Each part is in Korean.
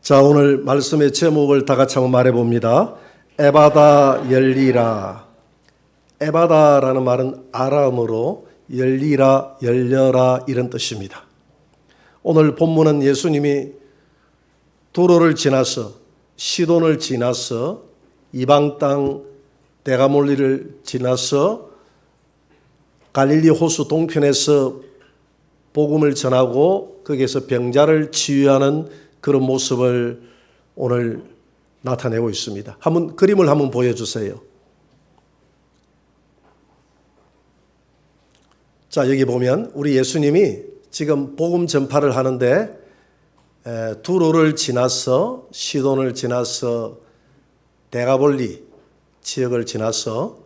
자, 오늘 말씀의 제목을 다 같이 한번 말해봅니다. 에바다 열리라. 에바다라는 말은 아람어로 열리라, 열려라 이런 뜻입니다. 오늘 본문은 예수님이 두로를 지나서 시돈을 지나서 이방 땅 데가몰리를 지나서 갈릴리 호수 동편에서 복음을 전하고 거기에서 병자를 치유하는 그런 모습을 오늘 나타내고 있습니다. 한번 그림을 한번 보여주세요. 자, 여기 보면 우리 예수님이 지금 복음 전파를 하는데 두로를 지나서 시돈을 지나서 데가볼리 지역을 지나서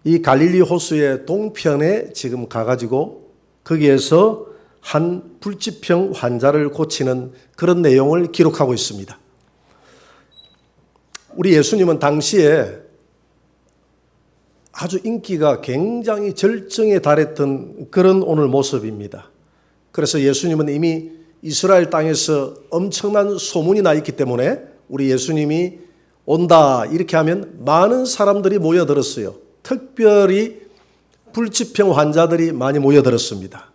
이 갈릴리 호수의 동편에 지금 가가지고 거기에서 한 불치병 환자를 고치는 그런 내용을 기록하고 있습니다. 우리 예수님은 당시에 아주 인기가 굉장히 절정에 달했던 그런 오늘 모습입니다. 그래서 예수님은 이미 이스라엘 땅에서 엄청난 소문이 나 있기 때문에 우리 예수님이 온다 이렇게 하면 많은 사람들이 모여들었어요. 특별히 불치병 환자들이 많이 모여들었습니다.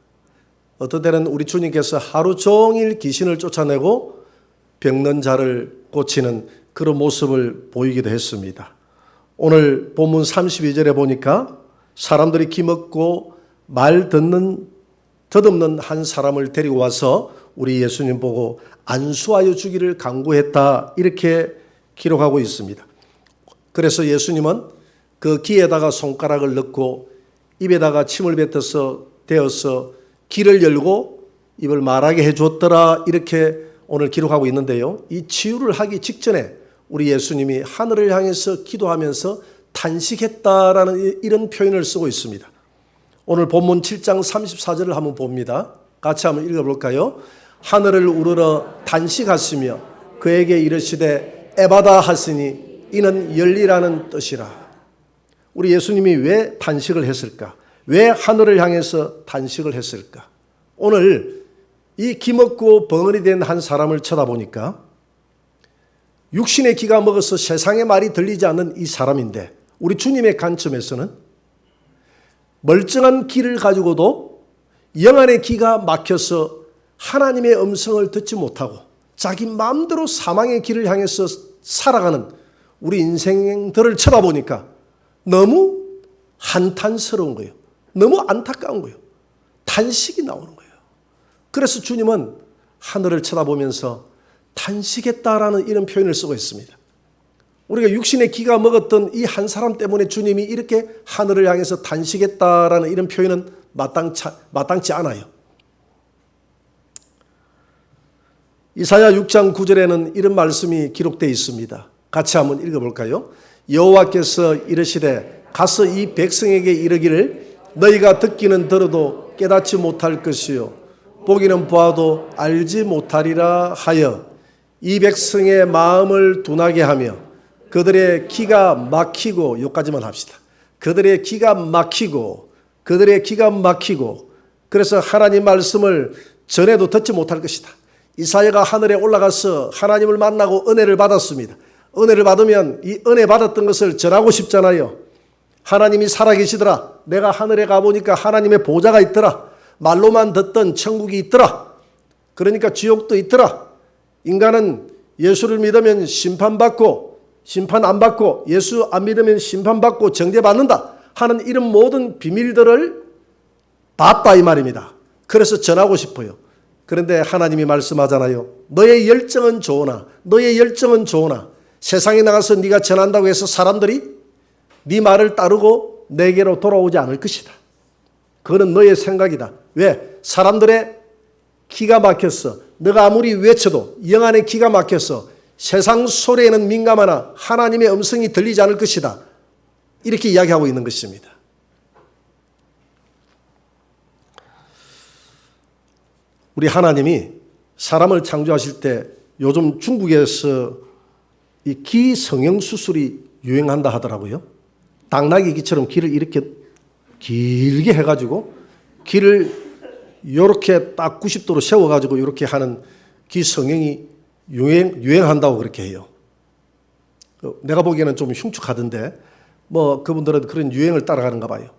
어떤 때는 우리 주님께서 하루 종일 귀신을 쫓아내고 병든 자를 고치는 그런 모습을 보이기도 했습니다. 오늘 본문 32절에 보니까 사람들이 기먹고 말 듣는 덧없는 한 사람을 데리고 와서 우리 예수님 보고 안수하여 주기를 간구했다 이렇게 기록하고 있습니다. 그래서 예수님은 그 귀에다가 손가락을 넣고 입에다가 침을 뱉어서 대어서 귀를 열고 입을 말하게 해줬더라 이렇게 오늘 기록하고 있는데요. 이 치유를 하기 직전에 우리 예수님이 하늘을 향해서 기도하면서 탄식했다라는 이런 표현을 쓰고 있습니다. 오늘 본문 7장 34절을 한번 봅니다. 같이 한번 읽어볼까요? 하늘을 우러러 탄식하시며 그에게 이르시되 에바다 하시니 이는 열리라는 뜻이라. 우리 예수님이 왜 탄식을 했을까? 왜 하늘을 향해서 탄식을 했을까? 오늘 이 기먹고 벙어리 된 한 사람을 쳐다보니까 육신의 기가 먹어서 세상의 말이 들리지 않는 이 사람인데 우리 주님의 관점에서는 멀쩡한 귀를 가지고도 영안의 기가 막혀서 하나님의 음성을 듣지 못하고 자기 마음대로 사망의 길을 향해서 살아가는 우리 인생들을 쳐다보니까 너무 한탄스러운 거예요. 너무 안타까운 거예요. 탄식이 나오는 거예요. 그래서 주님은 하늘을 쳐다보면서 탄식했다라는 이런 표현을 쓰고 있습니다. 우리가 육신의 기가 먹었던 이 한 사람 때문에 주님이 이렇게 하늘을 향해서 탄식했다라는 이런 표현은 마땅치 않아요. 이사야 6장 9절에는 이런 말씀이 기록되어 있습니다. 같이 한번 읽어볼까요? 여호와께서 이르시되 가서 이 백성에게 이르기를 너희가 듣기는 들어도 깨닫지 못할 것이요 보기는 보아도 알지 못하리라 하여 이 백성의 마음을 둔하게 하며 그들의 기가 막히고 여기까지만 합시다. 그들의 기가 막히고 그래서 하나님 말씀을 전해도 듣지 못할 것이다. 이사야가 하늘에 올라가서 하나님을 만나고 은혜를 받았습니다. 은혜를 받으면 이 은혜 받았던 것을 전하고 싶잖아요. 하나님이 살아계시더라. 내가 하늘에 가보니까 하나님의 보좌가 있더라. 말로만 듣던 천국이 있더라. 그러니까 지옥도 있더라. 인간은 예수를 믿으면 심판받고 심판 안 받고 예수 안 믿으면 심판받고 정죄받는다 하는 이런 모든 비밀들을 봤다 이 말입니다. 그래서 전하고 싶어요. 그런데 하나님이 말씀하잖아요. 너의 열정은 좋으나 세상에 나가서 네가 전한다고 해서 사람들이 네 말을 따르고 내게로 돌아오지 않을 것이다. 그거는 너의 생각이다. 왜? 사람들의 기가 막혔어. 너가 아무리 외쳐도 영안의 기가 막혀서 세상 소리에는 민감하나 하나님의 음성이 들리지 않을 것이다. 이렇게 이야기하고 있는 것입니다. 우리 하나님이 사람을 창조하실 때 요즘 중국에서 이 귀 성형 수술이 유행한다 하더라고요. 당나귀 귀처럼 귀를 이렇게 길게 해가지고 귀를 이렇게 딱 90도로 세워가지고 이렇게 하는 귀 성형이 유행한다고 그렇게 해요. 내가 보기에는 좀 흉측하던데 그분들은 그런 유행을 따라가는가 봐요.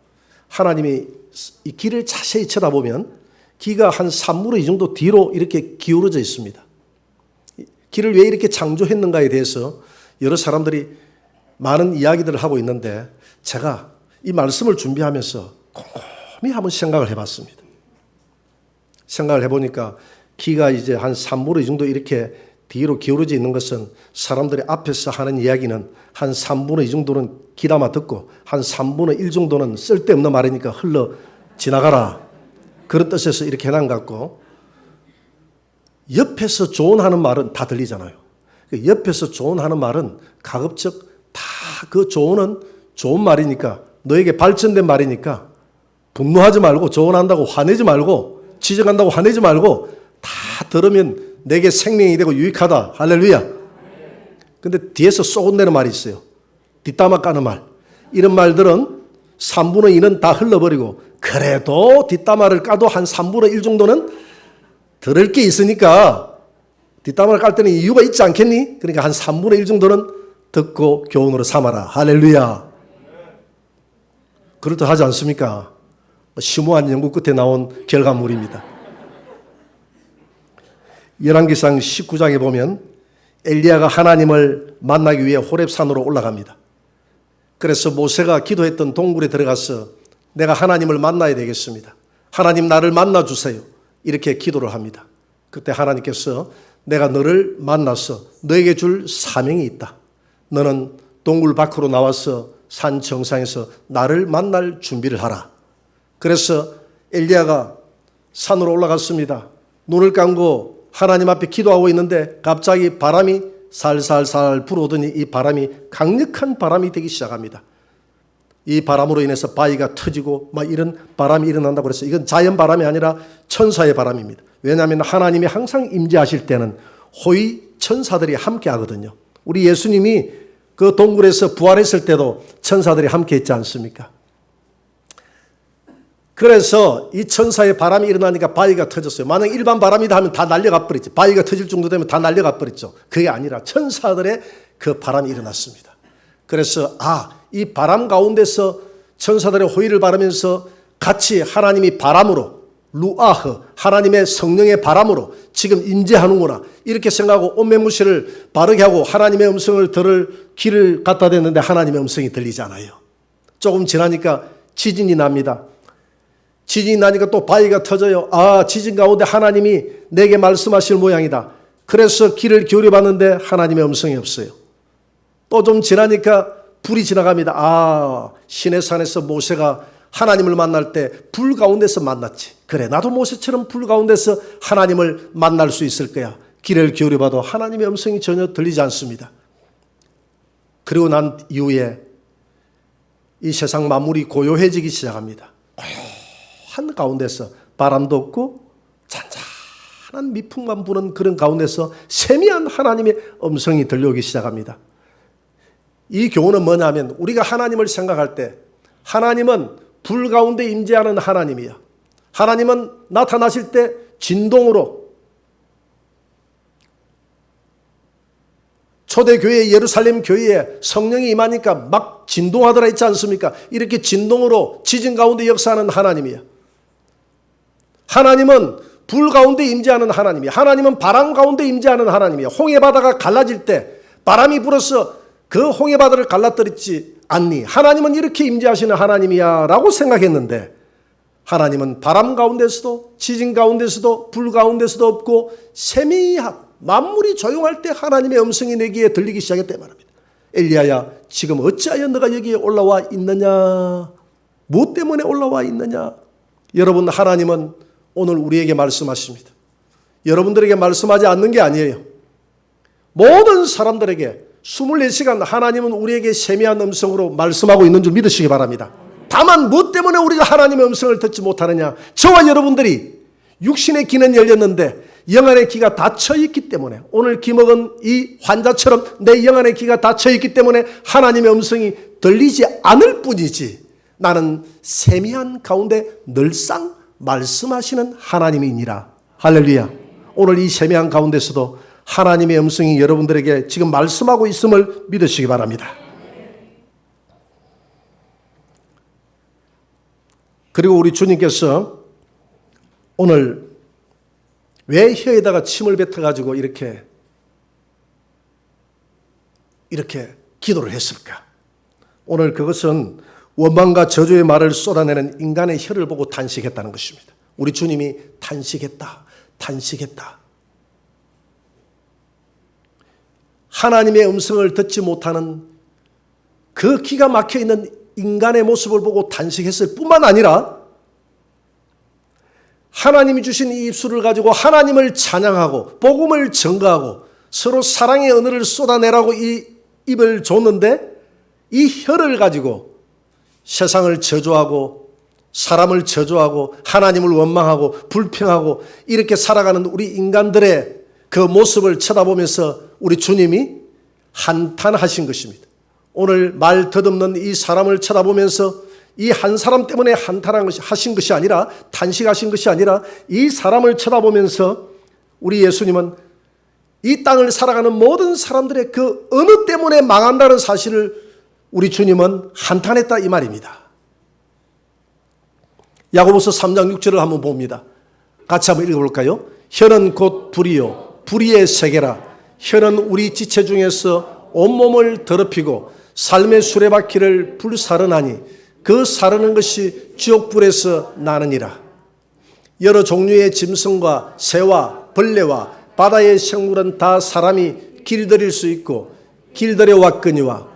하나님이 이 길을 자세히 쳐다보면 길가 한 3분의 2 정도 뒤로 이렇게 기울어져 있습니다. 길을 왜 이렇게 창조했는가에 대해서 여러 사람들이 많은 이야기들을 하고 있는데 제가 이 말씀을 준비하면서 곰곰이 한번 생각을 해봤습니다. 생각을 해보니까 길가 이제 한 3분의 2 정도 이렇게 뒤로 기울어져 있는 것은 사람들이 앞에서 하는 이야기는 한 3분의 2 정도는 귀담아 듣고 한 3분의 1 정도는 쓸데없는 말이니까 흘러 지나가라. 그런 뜻에서 이렇게 해놓은 것 같고, 옆에서 조언하는 말은 다 들리잖아요. 옆에서 조언하는 말은 가급적 다 그 조언은 좋은 말이니까, 너에게 발전된 말이니까 분노하지 말고, 조언한다고 화내지 말고, 지적한다고 화내지 말고 다 들으면 내게 생명이 되고 유익하다. 할렐루야. 근데 뒤에서 쏘곤대는 말이 있어요. 뒷담화 까는 말. 이런 말들은 3분의 2는 다 흘러버리고, 그래도 뒷담화를 까도 한 3분의 1 정도는 들을 게 있으니까 뒷담화를 깔 때는 이유가 있지 않겠니? 그러니까 한 3분의 1 정도는 듣고 교훈으로 삼아라. 할렐루야. 그렇듯 하지 않습니까? 심오한 연구 끝에 나온 결과물입니다. 열왕기상 19장에 보면 엘리야가 하나님을 만나기 위해 호렙산으로 올라갑니다. 그래서 모세가 기도했던 동굴에 들어가서 내가 하나님을 만나야 되겠습니다. 하나님 나를 만나주세요. 이렇게 기도를 합니다. 그때 하나님께서 내가 너를 만나서 너에게 줄 사명이 있다. 너는 동굴 밖으로 나와서 산 정상에서 나를 만날 준비를 하라. 그래서 엘리야가 산으로 올라갔습니다. 눈을 감고 하나님 앞에 기도하고 있는데 갑자기 바람이 살살살 불어오더니 이 바람이 강력한 바람이 되기 시작합니다. 이 바람으로 인해서 바위가 터지고 막 이런 바람이 일어난다고 그래서 이건 자연 바람이 아니라 천사의 바람입니다. 왜냐하면 하나님이 항상 임재하실 때는 호의 천사들이 함께 하거든요. 우리 예수님이 그 동굴에서 부활했을 때도 천사들이 함께 했지 않습니까? 그래서 이 천사의 바람이 일어나니까 바위가 터졌어요. 만약 일반 바람이다 하면 다 날려가 버렸죠. 바위가 터질 정도 되면 다 날려가 버렸죠. 그게 아니라 천사들의 그 바람이 일어났습니다. 그래서 이 바람 가운데서 천사들의 호의를 바라면서 같이 하나님이 바람으로 루아흐 하나님의 성령의 바람으로 지금 임재하는구나 이렇게 생각하고 옷매무새를 바르게 하고 하나님의 음성을 들을 길을 갖다 댔는데 하나님의 음성이 들리지 않아요. 조금 지나니까 지진이 납니다. 지진이 나니까 또 바위가 터져요. 지진 가운데 하나님이 내게 말씀하실 모양이다. 그래서 귀를 기울여 봤는데 하나님의 음성이 없어요. 또 좀 지나니까 불이 지나갑니다. 시내산에서 모세가 하나님을 만날 때 불 가운데서 만났지. 그래 나도 모세처럼 불 가운데서 하나님을 만날 수 있을 거야. 귀를 기울여 봐도 하나님의 음성이 전혀 들리지 않습니다. 그리고 난 이후에 이 세상 만물이 고요해지기 시작합니다. 한 가운데서 바람도 없고 잔잔한 미풍만 부는 그런 가운데서 세미한 하나님의 음성이 들려오기 시작합니다. 이 교훈은 뭐냐면 우리가 하나님을 생각할 때 하나님은 불 가운데 임재하는 하나님이야. 하나님은 나타나실 때 진동으로 초대교회 예루살렘 교회에 성령이 임하니까 막 진동하더라 했지 않습니까? 이렇게 진동으로 지진 가운데 역사하는 하나님이야. 하나님은 불 가운데 임재하는 하나님이야. 하나님은 바람 가운데 임재하는 하나님이야. 홍해바다가 갈라질 때 바람이 불어서 그 홍해바다를 갈라뜨리지 않니? 하나님은 이렇게 임재하시는 하나님이야 라고 생각했는데 하나님은 바람 가운데서도 지진 가운데서도 불 가운데서도 없고 세미하고 만물이 조용할 때 하나님의 음성이 내 귀에 들리기 시작했단 말입니다. 엘리야야 지금 어찌하여 너가 여기에 올라와 있느냐? 무엇 때문에 올라와 있느냐? 여러분 하나님은 오늘 우리에게 말씀하십니다. 여러분들에게 말씀하지 않는 게 아니에요. 모든 사람들에게 24시간 하나님은 우리에게 세미한 음성으로 말씀하고 있는 줄 믿으시기 바랍니다. 다만 무엇 때문에 우리가 하나님의 음성을 듣지 못하느냐? 저와 여러분들이 육신의 귀는 열렸는데 영안의 귀가 닫혀 있기 때문에 오늘 귀 먹은 이 환자처럼 내 영안의 귀가 닫혀 있기 때문에 하나님의 음성이 들리지 않을 뿐이지 나는 세미한 가운데 늘상 말씀하시는 하나님이니라. 할렐루야. 오늘 이 세미한 가운데서도 하나님의 음성이 여러분들에게 지금 말씀하고 있음을 믿으시기 바랍니다. 그리고 우리 주님께서 오늘 왜 혀에다가 침을 뱉어가지고 이렇게 기도를 했을까? 오늘 그것은 원망과 저주의 말을 쏟아내는 인간의 혀를 보고 탄식했다는 것입니다. 우리 주님이 탄식했다. 하나님의 음성을 듣지 못하는 그 기가 막혀 있는 인간의 모습을 보고 탄식했을 뿐만 아니라 하나님이 주신 이 입술을 가지고 하나님을 찬양하고 복음을 전가하고 서로 사랑의 언어를 쏟아내라고 이 입을 줬는데 이 혀를 가지고 세상을 저주하고 사람을 저주하고 하나님을 원망하고 불평하고 이렇게 살아가는 우리 인간들의 그 모습을 쳐다보면서 우리 주님이 한탄하신 것입니다. 오늘 말 더듬는 이 사람을 쳐다보면서 이 한 사람 때문에 한탄하신 것이 아니라 탄식하신 것이 아니라 이 사람을 쳐다보면서 우리 예수님은 이 땅을 살아가는 모든 사람들의 그 어느 때문에 망한다는 사실을 우리 주님은 한탄했다 이 말입니다. 야고보서 3장 6절을 한번 봅니다. 같이 한번 읽어볼까요? 혀는 곧 불이요 불의의 세계라. 혀는 우리 지체 중에서 온몸을 더럽히고 삶의 수레바퀴를 불사르나니 그 사르는 것이 지옥불에서 나느니라. 여러 종류의 짐승과 새와 벌레와 바다의 생물은 다 사람이 길들일 수 있고 길들여 왔거니와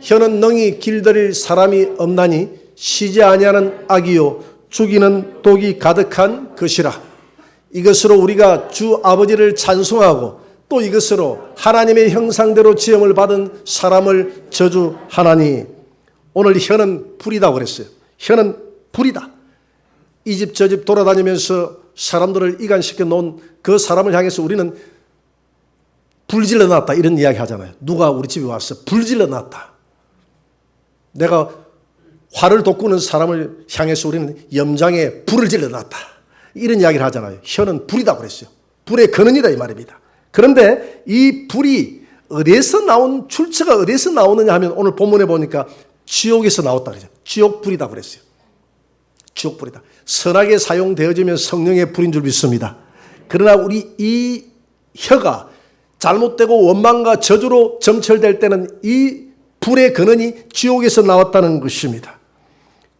혀는 능히 길들일 사람이 없나니 쉬지 아니하는 악이요 죽이는 독이 가득한 것이라. 이것으로 우리가 주 아버지를 찬송하고 또 이것으로 하나님의 형상대로 지음을 받은 사람을 저주하나니. 오늘 혀는 불이다 그랬어요. 혀는 불이다. 이 집 저 집 돌아다니면서 사람들을 이간시켜 놓은 그 사람을 향해서 우리는 불질러 놨다 이런 이야기 하잖아요. 누가 우리 집에 와서 불질러 놨다. 내가 화를 돋구는 사람을 향해서 우리는 염장에 불을 질러 놨다. 이런 이야기를 하잖아요. 혀는 불이다 그랬어요. 불의 근원이다 이 말입니다. 그런데 이 불이 어디에서 나온 출처가 어디에서 나오느냐 하면 오늘 본문에 보니까 지옥에서 나왔다 그러죠. 지옥불이다 그랬어요. 지옥불이다. 선하게 사용되어지면 성령의 불인 줄 믿습니다. 그러나 우리 이 혀가 잘못되고 원망과 저주로 점철될 때는 이 불의 근원이 지옥에서 나왔다는 것입니다.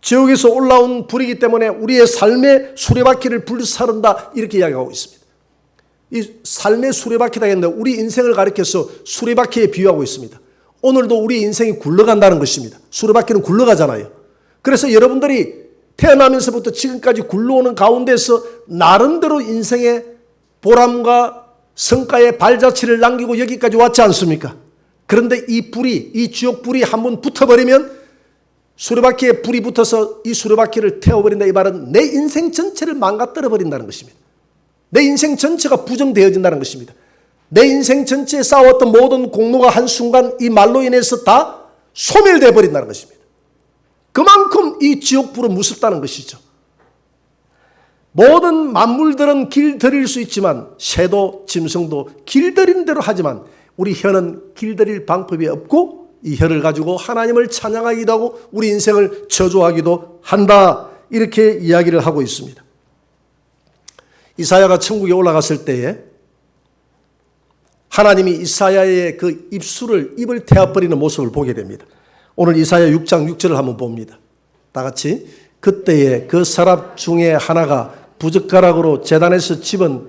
지옥에서 올라온 불이기 때문에 우리의 삶의 수레바퀴를 불사른다 이렇게 이야기하고 있습니다. 이 삶의 수레바퀴다 했는데 우리 인생을 가리켜서 수레바퀴에 비유하고 있습니다. 오늘도 우리 인생이 굴러간다는 것입니다. 수레바퀴는 굴러가잖아요. 그래서 여러분들이 태어나면서부터 지금까지 굴러오는 가운데서 나름대로 인생의 보람과 성과의 발자취를 남기고 여기까지 왔지 않습니까? 그런데 이 불이, 이 지옥불이 한번 붙어버리면 수레바퀴에 불이 붙어서 이 수레바퀴를 태워버린다. 이 말은 내 인생 전체를 망가뜨려 버린다는 것입니다. 내 인생 전체가 부정되어진다는 것입니다. 내 인생 전체에 쌓아왔던 모든 공로가 한순간 이 말로 인해서 다 소멸되어 버린다는 것입니다. 그만큼 이 지옥불은 무섭다는 것이죠. 모든 만물들은 길들일 수 있지만 새도 짐승도 길들이는 대로 하지만 우리 혀는 길들일 방법이 없고 이 혀를 가지고 하나님을 찬양하기도 하고 우리 인생을 저주하기도 한다. 이렇게 이야기를 하고 있습니다. 이사야가 천국에 올라갔을 때에 하나님이 이사야의 그 입을 태워버리는 모습을 보게 됩니다. 오늘 이사야 6장 6절을 한번 봅니다. 다 같이. 그때에 그 서랍 중에 하나가 부젓가락으로 제단에서 집은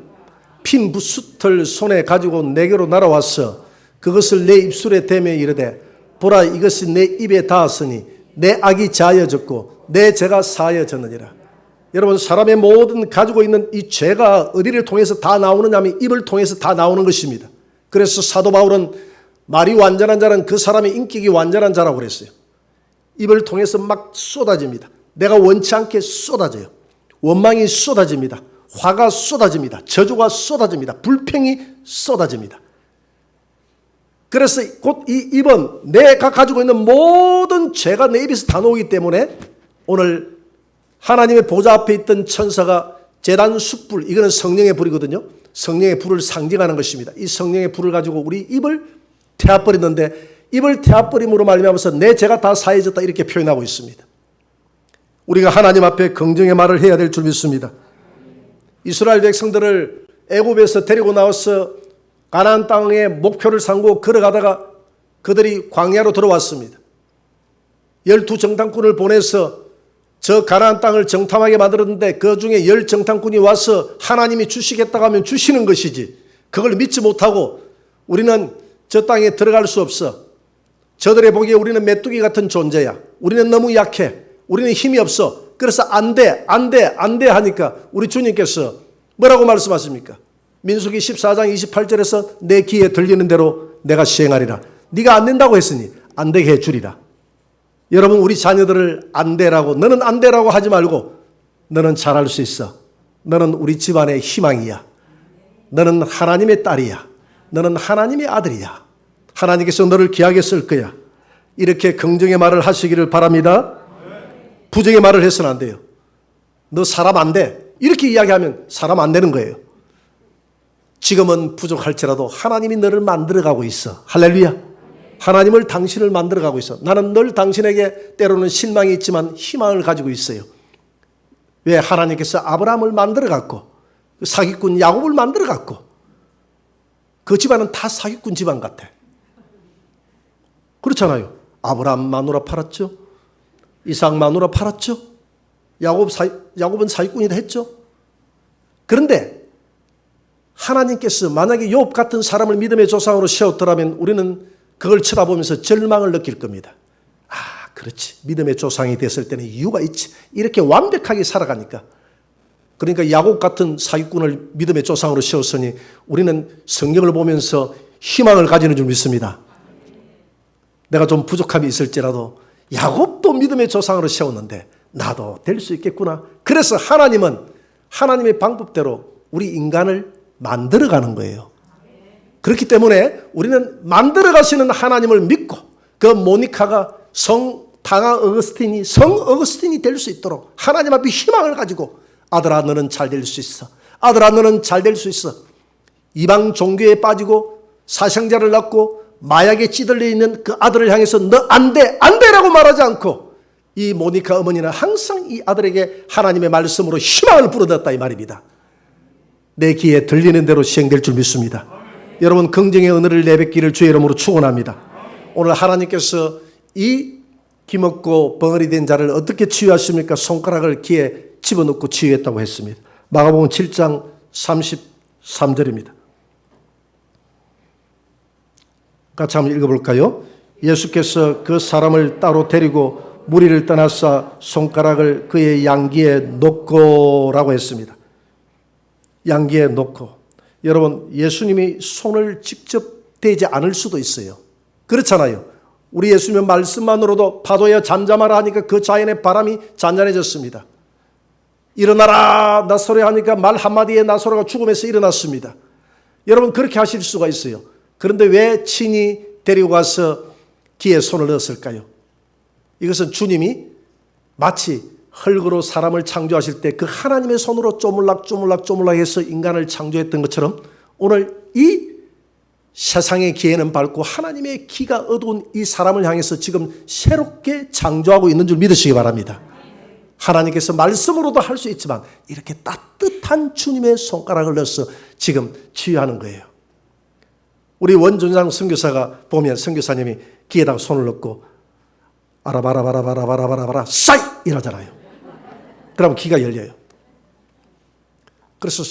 핀 붓을 손에 가지고 내게로 날아와서 그것을 내 입술에 대며 이르되 보라 이것이 내 입에 닿았으니 내 악이 자여졌고 내 죄가 사여졌느니라. 여러분 사람의 모든 가지고 있는 이 죄가 어디를 통해서 다 나오느냐 하면 입을 통해서 다 나오는 것입니다. 그래서 사도 바울은 말이 완전한 자는 그 사람의 인격이 완전한 자라고 그랬어요. 입을 통해서 막 쏟아집니다. 내가 원치 않게 쏟아져요. 원망이 쏟아집니다. 화가 쏟아집니다. 저주가 쏟아집니다. 불평이 쏟아집니다. 그래서 곧 이 입은 내가 가지고 있는 모든 죄가 내 입에서 다 나오기 때문에 오늘 하나님의 보좌 앞에 있던 천사가 제단 숯불, 이거는 성령의 불이거든요. 성령의 불을 상징하는 것입니다. 이 성령의 불을 가지고 우리 입을 태워버렸는데 입을 태워버림으로 말미암아서 내 죄가 다 사해졌다 이렇게 표현하고 있습니다. 우리가 하나님 앞에 긍정의 말을 해야 될 줄 믿습니다. 이스라엘 백성들을 애굽에서 데리고 나와서 가나안 땅의 목표를 삼고 걸어가다가 그들이 광야로 들어왔습니다. 12정탐꾼을 보내서 저 가나안 땅을 정탐하게 만들었는데 그 중에 10정탐꾼이 와서 하나님이 주시겠다고 하면 주시는 것이지 그걸 믿지 못하고 우리는 저 땅에 들어갈 수 없어. 저들의 보기에 우리는 메뚜기 같은 존재야. 우리는 너무 약해. 우리는 힘이 없어. 그래서 안 돼 하니까 우리 주님께서 뭐라고 말씀하십니까? 민수기 14장 28절에서 내 귀에 들리는 대로 내가 시행하리라. 네가 안 된다고 했으니 안 되게 해주리라. 여러분 우리 자녀들을 안 되라고 너는 안 되라고 하지 말고 너는 잘할 수 있어. 너는 우리 집안의 희망이야. 너는 하나님의 딸이야. 너는 하나님의 아들이야. 하나님께서 너를 귀하게 쓸 거야. 이렇게 긍정의 말을 하시기를 바랍니다. 부정의 말을 해서는 안 돼요. 너 사람 안 돼. 이렇게 이야기하면 사람 안 되는 거예요. 지금은 부족할지라도 하나님이 너를 만들어가고 있어. 할렐루야. 하나님을 당신을 만들어가고 있어. 나는 늘 당신에게 때로는 실망이 있지만 희망을 가지고 있어요. 왜? 하나님께서 아브라함을 만들어갔고 사기꾼 야곱을 만들어갔고 그 집안은 다 사기꾼 집안 같아. 그렇잖아요. 아브라함 마누라 팔았죠. 이삭 마누라 팔았죠. 야곱은 사기꾼이다 했죠. 그런데 하나님께서 만약에 욥 같은 사람을 믿음의 조상으로 세웠더라면 우리는 그걸 쳐다보면서 절망을 느낄 겁니다. 아, 그렇지. 믿음의 조상이 됐을 때는 이유가 있지. 이렇게 완벽하게 살아가니까. 그러니까 야곱 같은 사기꾼을 믿음의 조상으로 세웠으니 우리는 성경을 보면서 희망을 가지는 줄 믿습니다. 내가 좀 부족함이 있을지라도 야곱도 믿음의 조상으로 세웠는데 나도 될 수 있겠구나. 그래서 하나님은 하나님의 방법대로 우리 인간을 만들어가는 거예요. 그렇기 때문에 우리는 만들어가시는 하나님을 믿고 그 모니카가 성 어거스틴이 될 수 있도록 하나님 앞에 희망을 가지고 아들아 너는 잘 될 수 있어. 아들아 너는 잘 될 수 있어. 이방 종교에 빠지고 사생자를 낳고 마약에 찌들려 있는 그 아들을 향해서 너 안 돼라고 말하지 않고 이 모니카 어머니는 항상 이 아들에게 하나님의 말씀으로 희망을 불어넣었다 이 말입니다. 내 귀에 들리는 대로 시행될 줄 믿습니다. 여러분 긍정의 은혜를 내뱉기를 주의 이름으로 축원합니다. 오늘 하나님께서 이 기먹고 벙어리 된 자를 어떻게 치유하십니까? 손가락을 귀에 집어넣고 치유했다고 했습니다. 마가복음 7장 33절입니다. 같이 한번 읽어볼까요? 예수께서 그 사람을 따로 데리고 무리를 떠나서 손가락을 그의 양귀에 놓고라고 했습니다. 양귀에 놓고. 여러분 예수님이 손을 직접 대지 않을 수도 있어요. 그렇잖아요. 우리 예수님의 말씀만으로도 파도야 잠잠하라 하니까 그 자연의 바람이 잔잔해졌습니다. 일어나라 나소리 하니까 말 한마디에 나소로가 죽음에서 일어났습니다. 여러분 그렇게 하실 수가 있어요. 그런데 왜 친히 데리고 가서 귀에 손을 넣었을까요? 이것은 주님이 마치 흙으로 사람을 창조하실 때 그 하나님의 손으로 쪼물락 해서 인간을 창조했던 것처럼 오늘 이 세상의 기회는 밝고 하나님의 기가 어두운 이 사람을 향해서 지금 새롭게 창조하고 있는 줄 믿으시기 바랍니다. 하나님께서 말씀으로도 할 수 있지만 이렇게 따뜻한 주님의 손가락을 넣어서 지금 치유하는 거예요. 우리 원준상 선교사가 보면 선교사님이 귀에다가 손을 넣고 아라바라바라바라바라바라 싸이 이러잖아요. 그러면 귀가 열려요. 그래서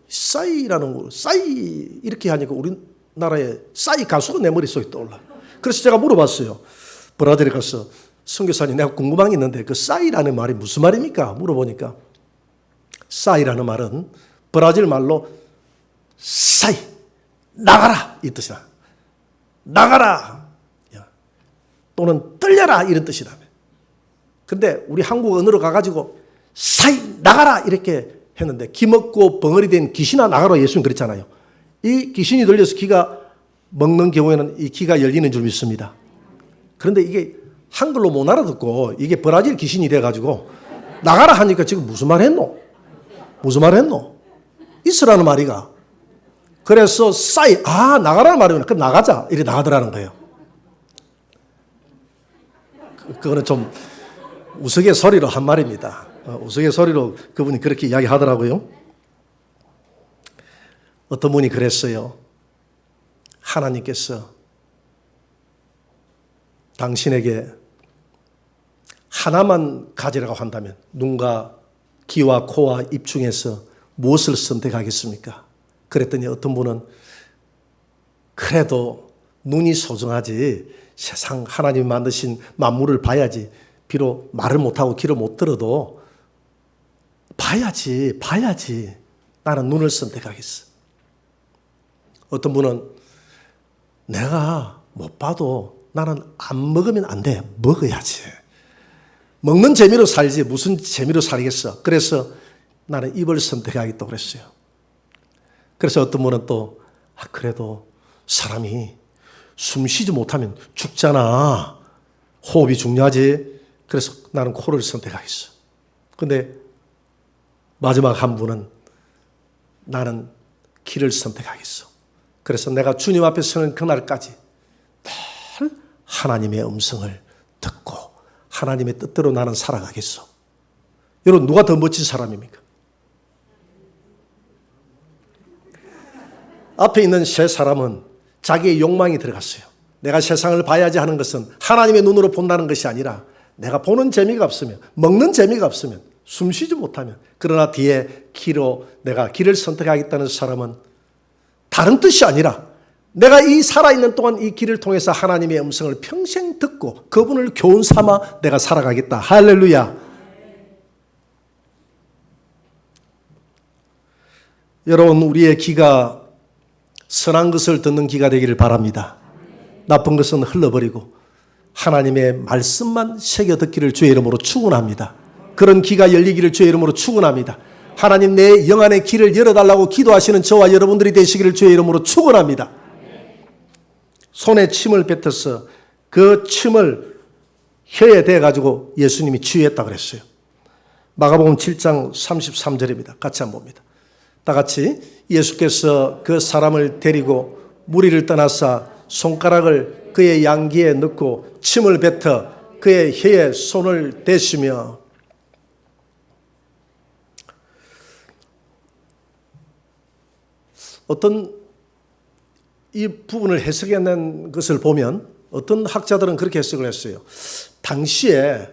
싸이라는 거, 싸이 이렇게 하니까 우리나라에 싸이 가수가 내 머릿속에 떠올라. 그래서 제가 물어봤어요. 브라질에 가서 선교사님 내가 궁금한 게 있는데 그 싸이라는 말이 무슨 말입니까? 물어보니까 싸이라는 말은 브라질 말로 싸이 나가라 이 뜻이다. 나가라 또는 떨려라 이런 뜻이다. 근데 우리 한국 언어로 가가지고 싸이 나가라 이렇게 했는데 기먹고 벙어리 된 귀신아 나가라 예수님 그랬잖아요. 이 귀신이 들려서 귀가 먹는 경우에는 이 귀가 열리는 줄 믿습니다. 그런데 이게 한글로 못 알아듣고 이게 브라질 귀신이 돼가지고 나가라 하니까 지금 무슨 말 했노? 무슨 말 했노? 있으라는 말이가 그래서 나가라는 말이구나. 그럼 나가자. 이렇게 나가더라는 거예요. 그거는 좀 우스갯소리로 한 말입니다. 우스갯소리로 그분이 그렇게 이야기하더라고요. 어떤 분이 그랬어요. 하나님께서 당신에게 하나만 가지라고 한다면 눈과 귀와 코와 입 중에서 무엇을 선택하겠습니까? 그랬더니 어떤 분은 그래도 눈이 소중하지, 세상 하나님이 만드신 만물을 봐야지, 비록 말을 못하고 귀를 못 들어도 봐야지 나는 눈을 선택하겠어. 어떤 분은 내가 못 봐도 나는 안 먹으면 안 돼, 먹어야지. 먹는 재미로 살지 무슨 재미로 살겠어. 그래서 나는 입을 선택하겠다고 그랬어요. 그래서 어떤 분은 또 그래도 사람이 숨 쉬지 못하면 죽잖아. 호흡이 중요하지. 그래서 나는 코를 선택하겠어. 근데 마지막 한 분은 나는 길을 선택하겠어. 그래서 내가 주님 앞에 서는 그날까지 늘 하나님의 음성을 듣고 하나님의 뜻대로 나는 살아가겠어. 여러분, 누가 더 멋진 사람입니까? 앞에 있는 세 사람은 자기의 욕망이 들어갔어요. 내가 세상을 봐야지 하는 것은 하나님의 눈으로 본다는 것이 아니라 내가 보는 재미가 없으면, 먹는 재미가 없으면, 숨 쉬지 못하면, 그러나 뒤에 키로 내가 길을 선택하겠다는 사람은 다른 뜻이 아니라 내가 이 살아있는 동안 이 길을 통해서 하나님의 음성을 평생 듣고 그분을 교훈 삼아 내가 살아가겠다. 할렐루야. 여러분, 우리의 귀가 선한 것을 듣는 귀가 되기를 바랍니다. 나쁜 것은 흘러버리고 하나님의 말씀만 새겨 듣기를 주의 이름으로 축원합니다. 그런 귀가 열리기를 주의 이름으로 축원합니다. 하나님, 내 영안의 길을 열어달라고 기도하시는 저와 여러분들이 되시기를 주의 이름으로 축원합니다. 손에 침을 뱉어서 그 침을 혀에 대가지고 예수님이 치유했다고 그랬어요. 마가복음 7장 33절입니다. 같이 한번 봅니다. 다 같이. 예수께서 그 사람을 데리고 무리를 떠나사 손가락을 그의 양귀에 넣고 침을 뱉어 그의 혀에 손을 대시며 어떤 이 부분을 해석해낸 것을 보면 어떤 학자들은 그렇게 해석을 했어요. 당시에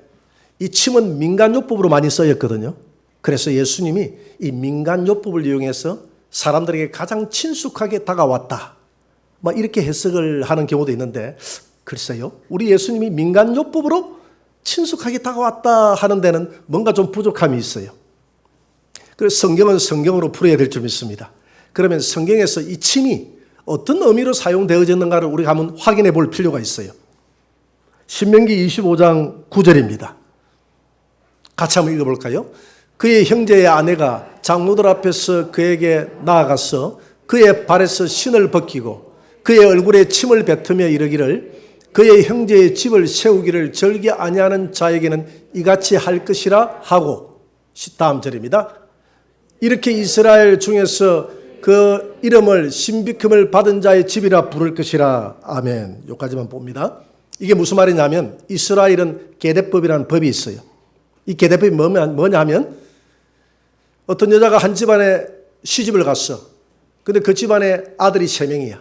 이 침은 민간요법으로 많이 쓰였거든요. 그래서 예수님이 이 민간요법을 이용해서 사람들에게 가장 친숙하게 다가왔다. 막 이렇게 해석을 하는 경우도 있는데, 글쎄요, 우리 예수님이 민간요법으로 친숙하게 다가왔다 하는 데는 뭔가 좀 부족함이 있어요. 그래서 성경은 성경으로 풀어야 될 점 있습니다. 그러면 성경에서 이 침이 어떤 의미로 사용되어졌는가를 우리가 한번 확인해 볼 필요가 있어요. 신명기 25장 9절입니다. 같이 한번 읽어볼까요? 그의 형제의 아내가 장로들 앞에서 그에게 나아가서 그의 발에서 신을 벗기고 그의 얼굴에 침을 뱉으며 이르기를 그의 형제의 집을 세우기를 절개 아니하는 자에게는 이같이 할 것이라 하고, 다음 절입니다. 이렇게 이스라엘 중에서 그 이름을 신비금을 받은 자의 집이라 부를 것이라. 아멘. 여기까지만 봅니다. 이게 무슨 말이냐면 이스라엘은 계대법이라는 법이 있어요. 이 계대법이 뭐냐면 어떤 여자가 한 집안에 시집을 갔어. 근데 그 집안에 아들이 3명이야.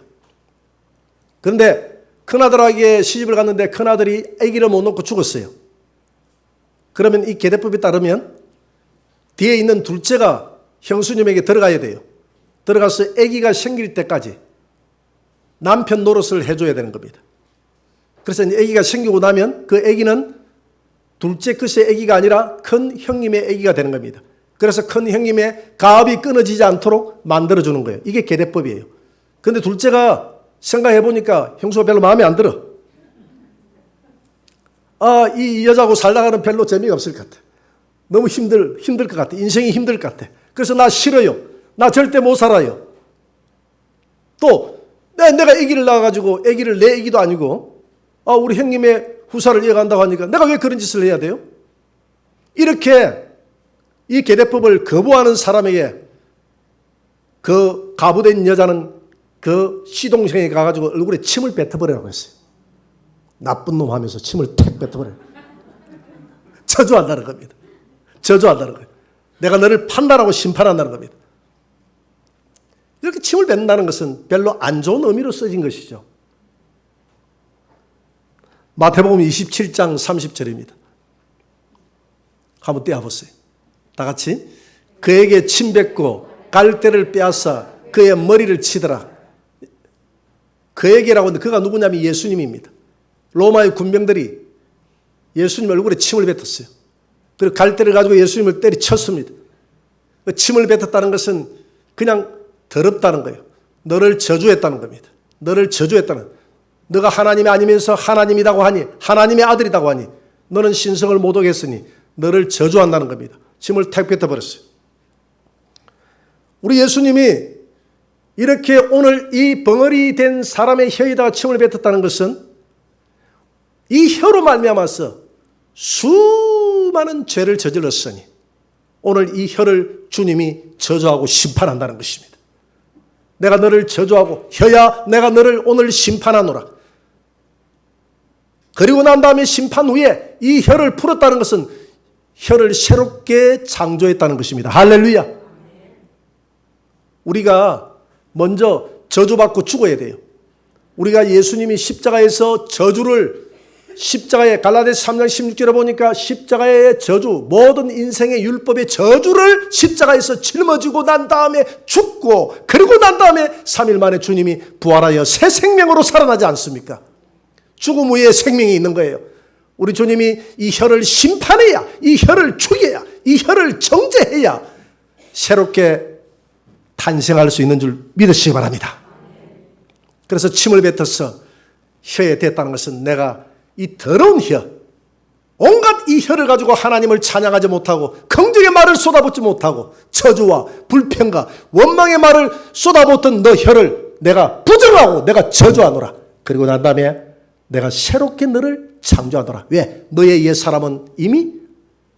그런데 큰아들에게 시집을 갔는데 큰아들이 아기를 못 놓고 죽었어요. 그러면 이 계대법에 따르면 뒤에 있는 둘째가 형수님에게 들어가야 돼요. 들어가서 아기가 생길 때까지 남편 노릇을 해줘야 되는 겁니다. 그래서 아기가 생기고 나면 그 아기는 둘째 끝의 아기가 아니라 큰 형님의 아기가 되는 겁니다. 그래서 큰 형님의 가업이 끊어지지 않도록 만들어주는 거예요. 이게 계대법이에요. 그런데 둘째가 생각해보니까 형수가 별로 마음에 안 들어. 이 여자하고 살다가는 별로 재미가 없을 것 같아. 너무 힘들 것 같아. 인생이 힘들 것 같아. 그래서 나 싫어요. 나 절대 못 살아요. 또 내가 아기를 낳아가지고 아기를 내 아기도 아니고 우리 형님의 후사를 이어간다고 하니까 내가 왜 그런 짓을 해야 돼요? 이렇게 이 계대법을 거부하는 사람에게 그 가부된 여자는 그 시동생이 가가지고 얼굴에 침을 뱉어버리라고 했어요. 나쁜 놈 하면서 침을 탁 뱉어버려요. 저주한다는 겁니다. 저주한다는 거예요. 내가 너를 판단하고 심판한다는 겁니다. 이렇게 침을 뱉는다는 것은 별로 안 좋은 의미로 써진 것이죠. 마태복음 27장 30절입니다. 한번 떼어보세요. 다 같이. 그에게 침 뱉고 갈대를 빼앗아 그의 머리를 치더라. 그에게라고 하는데 그가 누구냐면 예수님입니다. 로마의 군병들이 예수님 얼굴에 침을 뱉었어요. 그리고 갈대를 가지고 예수님을 때리쳤습니다. 침을 뱉었다는 것은 그냥 더럽다는 거예요. 너를 저주했다는 겁니다. 너를 저주했다는. 너가 하나님이 아니면서 하나님이라고 하니, 하나님의 아들이라고 하니, 너는 신성을 못 오겠으니 너를 저주한다는 겁니다. 침을 탁 뱉어버렸어요. 우리 예수님이 이렇게 오늘 이 벙어리 된 사람의 혀에다가 침을 뱉었다는 것은 이 혀로 말미암아서 수많은 죄를 저질렀으니 오늘 이 혀를 주님이 저주하고 심판한다는 것입니다. 내가 너를 저주하고 혀야 내가 너를 오늘 심판하노라. 그리고 난 다음에 심판 후에 이 혀를 풀었다는 것은 혀를 새롭게 창조했다는 것입니다. 할렐루야. 우리가 먼저 저주받고 죽어야 돼요. 우리가 예수님이 십자가에서 저주를 십자가에 갈라디아서 3장 16절에 보니까 십자가의 저주, 모든 인생의 율법의 저주를 십자가에서 짊어지고 난 다음에 죽고 그리고 난 다음에 3일 만에 주님이 부활하여 새 생명으로 살아나지 않습니까? 죽음 후에 생명이 있는 거예요. 우리 주님이 이 혀를 심판해야, 이 혀를 죽여야, 이 혀를 정죄해야 새롭게 탄생할 수 있는 줄 믿으시기 바랍니다. 그래서 침을 뱉어서 혀에 댔다는 것은 내가 이 더러운 혀, 온갖 이 혀를 가지고 하나님을 찬양하지 못하고 긍정의 말을 쏟아붓지 못하고 저주와 불평과 원망의 말을 쏟아붓던 너 혀를 내가 부정하고 내가 저주하노라. 그리고 난 다음에 내가 새롭게 너를 창조하노라. 왜? 너의 옛사람은 이미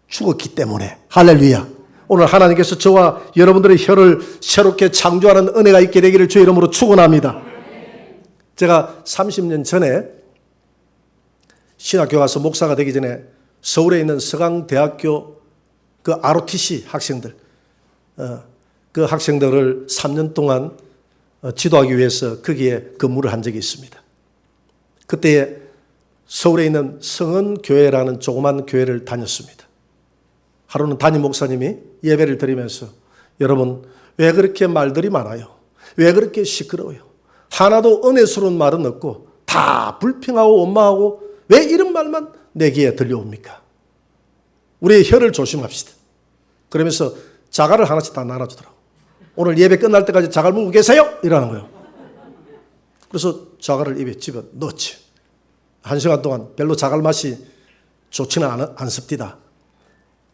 죽었기 때문에. 할렐루야. 오늘 하나님께서 저와 여러분들의 혀를 새롭게 창조하는 은혜가 있게 되기를 주의 이름으로 축원합니다. 제가 30년 전에 신학교 가서 목사가 되기 전에 서울에 있는 서강대학교 그 ROTC 학생들, 그 학생들을 3년 동안 지도하기 위해서 거기에 근무를 한 적이 있습니다. 그때 서울에 있는 성은교회라는 조그만 교회를 다녔습니다. 하루는 담임 목사님이 예배를 드리면서 여러분 왜 그렇게 말들이 많아요? 왜 그렇게 시끄러워요? 하나도 은혜스러운 말은 없고 다 불평하고 원망하고 왜 이런 말만 내 귀에 들려옵니까? 우리의 혀를 조심합시다. 그러면서 자갈을 하나씩 다 나눠주더라고. 오늘 예배 끝날 때까지 자갈 먹고 계세요? 이러는 거예요. 그래서 자갈을 입에 집어 넣었지. 1시간 동안 별로 자갈 맛이 좋지는 않습니다.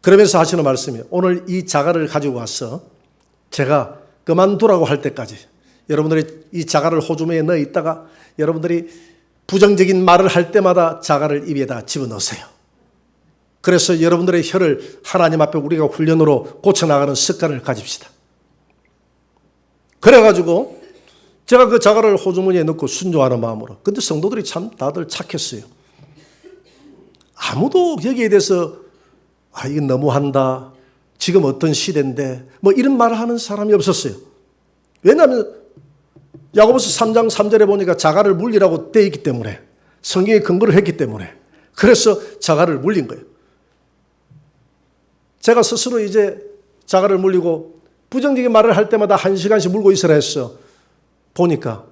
그러면서 하시는 말씀이 오늘 이 자갈을 가지고 와서 제가 그만두라고 할 때까지 여러분들이 이 자갈을 호주머니에 넣어 있다가 여러분들이 부정적인 말을 할 때마다 자갈을 입에다 집어넣으세요. 그래서 여러분들의 혀를 하나님 앞에 우리가 훈련으로 고쳐나가는 습관을 가집시다. 그래가지고 제가 그 자갈을 호주머니에 넣고 순종하는 마음으로. 근데 성도들이 참 다들 착했어요. 아무도 여기에 대해서 이건 너무한다. 지금 어떤 시대인데 뭐 이런 말을 하는 사람이 없었어요. 왜냐하면 야고보서 3장 3절에 보니까 자갈을 물리라고 되어 있기 때문에 성경에 근거를 했기 때문에 그래서 자갈을 물린 거예요. 제가 스스로 이제 자갈을 물리고 부정적인 말을 할 때마다 1시간씩 물고 있으라 했어. 보니까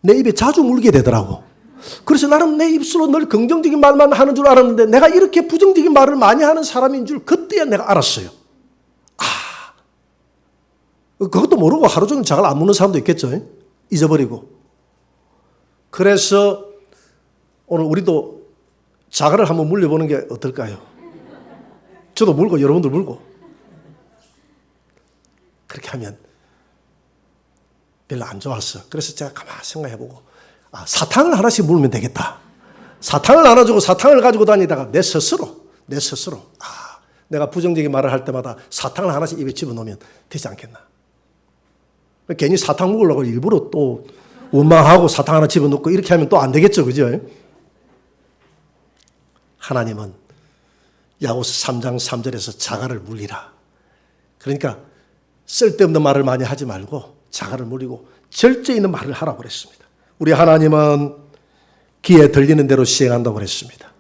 내 입에 자주 물게 되더라고. 그래서 나는 내 입술로 늘 긍정적인 말만 하는 줄 알았는데 내가 이렇게 부정적인 말을 많이 하는 사람인 줄 그때야 내가 알았어요. 그것도 모르고 하루 종일 자갈 안 묻는 사람도 있겠죠. 잊어버리고. 그래서 오늘 우리도 자갈을 한번 물려보는 게 어떨까요? 저도 물고 여러분도 물고. 그렇게 하면 별로 안 좋았어. 그래서 제가 가만히 생각해보고 사탕을 하나씩 물면 되겠다. 사탕을 나눠주고 사탕을 가지고 다니다가 내 스스로 내가 부정적인 말을 할 때마다 사탕을 하나씩 입에 집어넣으면 되지 않겠나. 괜히 사탕 먹으려고 일부러 또 원망하고 사탕 하나 집어넣고 이렇게 하면 또 안 되겠죠. 그죠? 하나님은 야고보서 3장 3절에서 자가를 물리라. 그러니까 쓸데없는 말을 많이 하지 말고 자가를 물리고 절제 있는 말을 하라고 그랬습니다. 우리 하나님은 귀에 들리는 대로 시행한다고 그랬습니다.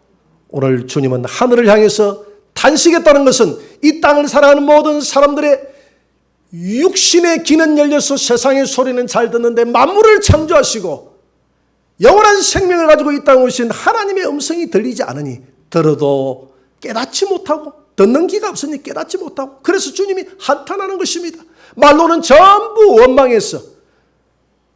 오늘 주님은 하늘을 향해서 탄식했다는 것은 이 땅을 살아가는 모든 사람들의 육신의 귀는 열려서 세상의 소리는 잘 듣는데 만물을 창조하시고 영원한 생명을 가지고 이 땅에 오신 하나님의 음성이 들리지 않으니 들어도 깨닫지 못하고 듣는 귀가 없으니 깨닫지 못하고 그래서 주님이 한탄하는 것입니다. 말로는 전부 원망했어.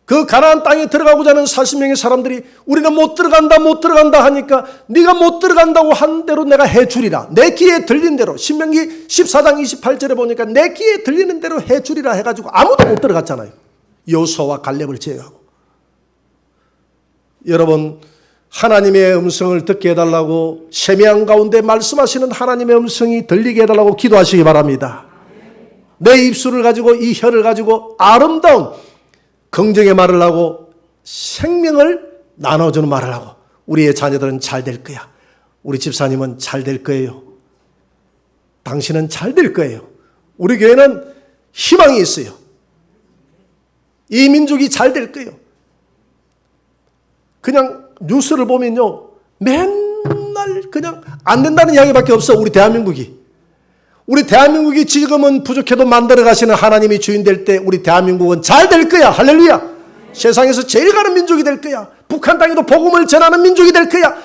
그 가나안 땅에 들어가고자 하는 40명의 사람들이 우리는 못 들어간다 하니까 네가 못 들어간다고 한 대로 내가 해주리라. 내 귀에 들린 대로 신명기 14장 28절에 보니까 내 귀에 들리는 대로 해주리라 해가지고 아무도 못 들어갔잖아요. 여호수아와 갈렙을 제외하고. 여러분 하나님의 음성을 듣게 해달라고 세미한 가운데 말씀하시는 하나님의 음성이 들리게 해달라고 기도하시기 바랍니다. 내 입술을 가지고 이 혀를 가지고 아름다운 긍정의 말을 하고 생명을 나눠주는 말을 하고 우리의 자녀들은 잘 될 거야. 우리 집사님은 잘 될 거예요. 당신은 잘 될 거예요. 우리 교회는 희망이 있어요. 이 민족이 잘 될 거예요. 그냥 뉴스를 보면요. 맨날 그냥 안 된다는 이야기밖에 없어. 우리 대한민국이. 우리 대한민국이 지금은 부족해도 만들어 가시는 하나님이 주인 될 때 우리 대한민국은 잘 될 거야. 할렐루야. 세상에서 제일 가는 민족이 될 거야. 북한 땅에도 복음을 전하는 민족이 될 거야.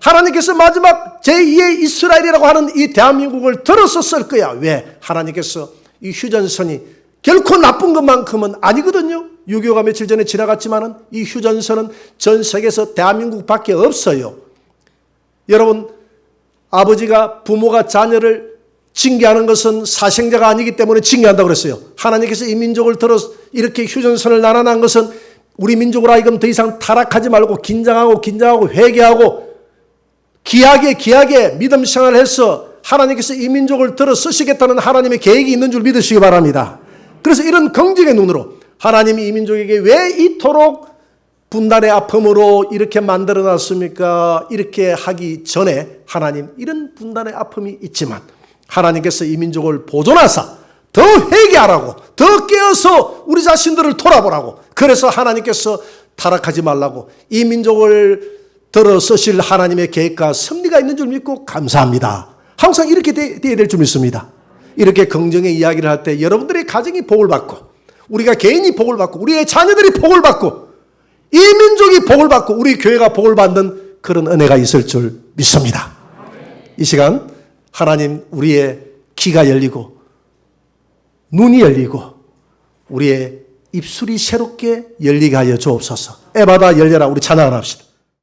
하나님께서 마지막 제2의 이스라엘이라고 하는 이 대한민국을 들어서 쓸 거야. 왜? 하나님께서 이 휴전선이 결코 나쁜 것만큼은 아니거든요. 6.25가 며칠 전에 지나갔지만은 이 휴전선은 전 세계에서 대한민국밖에 없어요. 여러분, 아버지가 부모가 자녀를 징계하는 것은 사생자가 아니기 때문에 징계한다고 그랬어요. 하나님께서 이 민족을 들어 이렇게 휴전선을 나눠난 것은 우리 민족으로 하여금 더 이상 타락하지 말고 긴장하고 회개하고 귀하게 믿음 생활을 해서 하나님께서 이 민족을 들어 쓰시겠다는 하나님의 계획이 있는 줄 믿으시기 바랍니다. 그래서 이런 긍정의 눈으로 하나님이 이 민족에게 왜 이토록 분단의 아픔으로 이렇게 만들어 놨습니까? 이렇게 하기 전에 하나님 이런 분단의 아픔이 있지만 하나님께서 이 민족을 보존하사 더 회개하라고 더 깨어서 우리 자신들을 돌아보라고 그래서 하나님께서 타락하지 말라고 이 민족을 들어 쓰실 하나님의 계획과 섭리가 있는 줄 믿고 감사합니다. 항상 이렇게 돼야 될 줄 믿습니다. 이렇게 긍정의 이야기를 할 때 여러분들의 가정이 복을 받고 우리가 개인이 복을 받고 우리의 자녀들이 복을 받고 이 민족이 복을 받고 우리 교회가 복을 받는 그런 은혜가 있을 줄 믿습니다. 이 시간 하나님 우리의 귀가 열리고 눈이 열리고 우리의 입술이 새롭게 열리게 하여 주옵소서. 에바다 열려라. 우리 찬양을 합시다.